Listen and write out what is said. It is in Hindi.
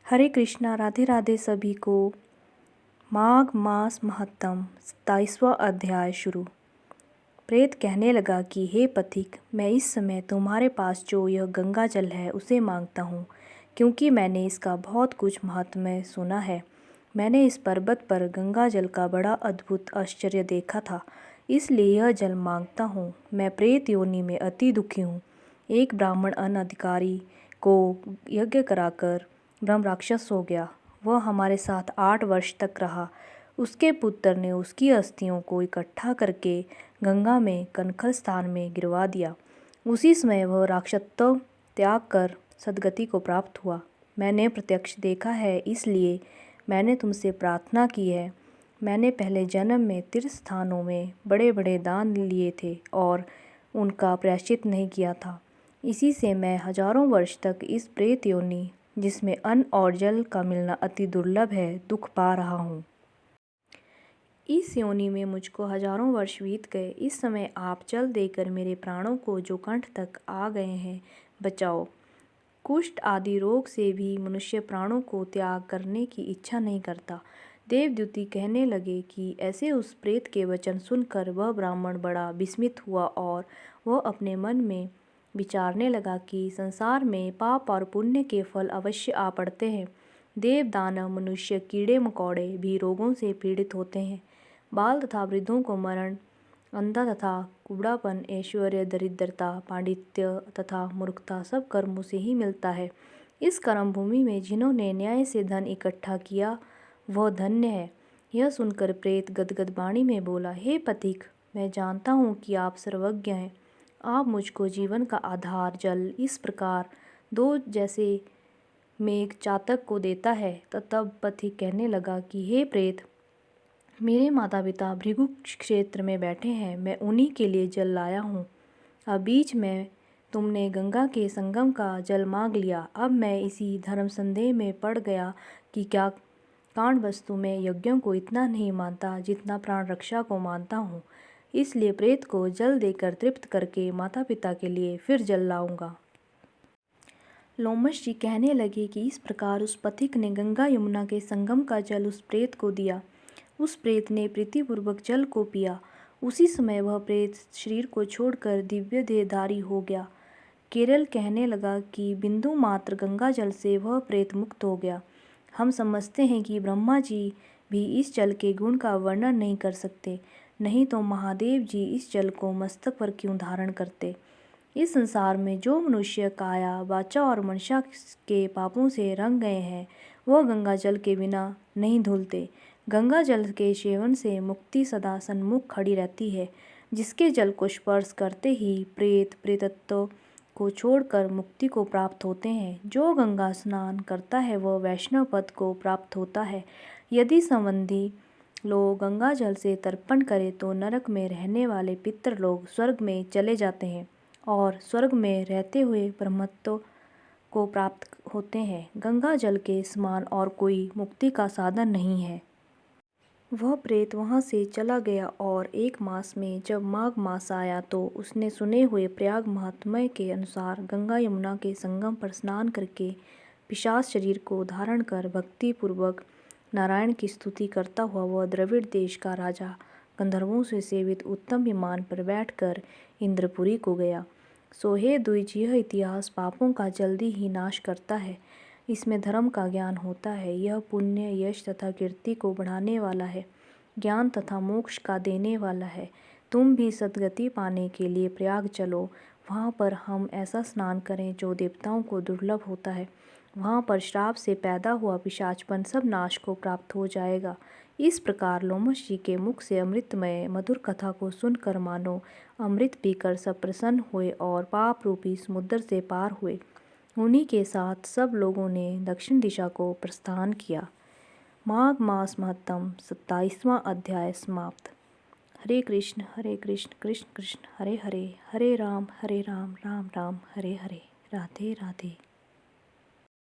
हरे कृष्णा, राधे राधे सभी को। माघ मास महत्तम 27वां अध्याय शुरू। प्रेत कहने लगा कि हे पथिक, मैं इस समय तुम्हारे पास जो यह गंगा जल है उसे मांगता हूँ, क्योंकि मैंने इसका बहुत कुछ महात्म्य सुना है। मैंने इस पर्वत पर गंगा जल का बड़ा अद्भुत आश्चर्य देखा था, इसलिए यह जल मांगता हूँ। मैं प्रेत योनि में अति दुखी हूँ। एक ब्राह्मण अनधिकारी को यज्ञ कराकर ब्रह्म राक्षस हो गया। वह हमारे साथ 8 वर्ष तक रहा। उसके पुत्र ने उसकी अस्थियों को इकट्ठा करके गंगा में कनखल स्थान में गिरवा दिया। उसी समय वह राक्षसत्व त्याग कर सद्गति को प्राप्त हुआ। मैंने प्रत्यक्ष देखा है, इसलिए मैंने तुमसे प्रार्थना की है। मैंने पहले जन्म में तीर्थ स्थानों में बड़े बड़े दान लिए थे और उनका प्रायश्चित नहीं किया था। इसी से मैं हजारों वर्ष तक इस प्रेत योनि, जिसमें अन्न और जल का मिलना अति दुर्लभ है, दुख पा रहा हूँ। इस योनि में मुझको हजारों वर्ष बीत गए। इस समय आप जल देकर मेरे प्राणों को, जो कंठ तक आ गए हैं, बचाओ। कुष्ठ आदि रोग से भी मनुष्य प्राणों को त्याग करने की इच्छा नहीं करता। देवद्युति कहने लगे कि ऐसे उस प्रेत के वचन सुनकर वह ब्राह्मण बड़ा विस्मित हुआ और वह अपने मन में विचारने लगा कि संसार में पाप और पुण्य के फल अवश्य आ पड़ते हैं। देव, दानव, मनुष्य, कीड़े मकोड़े भी रोगों से पीड़ित होते हैं। बाल तथा वृद्धों को मरण, अंधा तथा कुबड़ापन, ऐश्वर्य, दरिद्रता, पांडित्य तथा मूर्खता सब कर्मों से ही मिलता है। इस कर्म भूमि में जिन्होंने न्याय से धन इकट्ठा किया वह धन्य है। यह सुनकर प्रेत गदगद वाणी में बोला, हे पथिक, मैं जानता हूँ कि आप सर्वज्ञ हैं। आप मुझको जीवन का आधार जल इस प्रकार दो जैसे मेघ चातक को देता है। तब पथिक कहने लगा कि हे प्रेत, मेरे माता पिता भृगु क्षेत्र में बैठे हैं, मैं उन्हीं के लिए जल लाया हूँ। अब बीच में तुमने गंगा के संगम का जल मांग लिया। अब मैं इसी धर्म संदेह में पड़ गया कि क्या कांड वस्तु में यज्ञों को इतना नहीं मानता जितना प्राण रक्षा को मानता हूँ। इसलिए प्रेत को जल देकर तृप्त करके माता पिता के लिए फिर जल लाऊंगा। लोमश जी कहने लगे कि इस प्रकार उस पथिक ने गंगा यमुना के संगम का जल उस प्रेत को दिया। उस प्रेत ने प्रीतिपूर्वक जल को पिया। उसी समय वह प्रेत शरीर को छोड़कर दिव्य देहधारी हो गया। केरल कहने लगा कि बिंदु मात्र गंगा जल से वह प्रेत मुक्त हो गया। हम समझते हैं कि ब्रह्मा जी भी इस जल के गुण का वर्णन नहीं कर सकते, नहीं तो महादेव जी इस जल को मस्तक पर क्यों धारण करते। इस संसार में जो मनुष्य काया, वाचा और मनसा के पापों से रंग गए हैं, वह गंगा जल के बिना नहीं धुलते। गंगा जल के सेवन से मुक्ति सदा सन्मुख खड़ी रहती है। जिसके जल को स्पर्श करते ही प्रेत प्रेतत्व को छोड़कर मुक्ति को प्राप्त होते हैं। जो गंगा स्नान करता है वह वैष्णव पद को प्राप्त होता है। यदि संबंधी लोग गंगा जल से तर्पण करें तो नरक में रहने वाले पितर लोग स्वर्ग में चले जाते हैं और स्वर्ग में रहते हुए ब्रह्मत्व को प्राप्त होते हैं। गंगा जल के समान और कोई मुक्ति का साधन नहीं है। वह प्रेत वहाँ से चला गया और 1 मास में जब माघ मास आया तो उसने सुने हुए प्रयाग महात्म्य के अनुसार गंगा यमुना के संगम पर स्नान करके पिशाच शरीर को धारण कर भक्ति पूर्वक नारायण की स्तुति करता हुआ वह द्रविड़ देश का राजा गंधर्वों से सेवित उत्तम विमान पर बैठकर इंद्रपुरी को गया। सो हे द्विज, यह इतिहास पापों का जल्दी ही नाश करता है। इसमें धर्म का ज्ञान होता है। यह पुण्य, यश तथा कीर्ति को बढ़ाने वाला है, ज्ञान तथा मोक्ष का देने वाला है। तुम भी सद्गति पाने के लिए प्रयाग चलो। वहाँ पर हम ऐसा स्नान करें जो देवताओं को दुर्लभ होता है। वहाँ पर श्राप से पैदा हुआ पिशाचपन सब नाश को प्राप्त हो जाएगा। इस प्रकार लोमश जी के मुख से अमृतमय मधुर कथा को सुनकर मानो अमृत पीकर सब प्रसन्न हुए और पाप रूपी समुद्र से पार हुए। उन्हीं के साथ सब लोगों ने दक्षिण दिशा को प्रस्थान किया। माघ मास महत्तम 27वां अध्याय समाप्त। हरे कृष्ण कृष्ण कृष्ण हरे हरे, हरे राम राम राम हरे हरे। राधे राधे।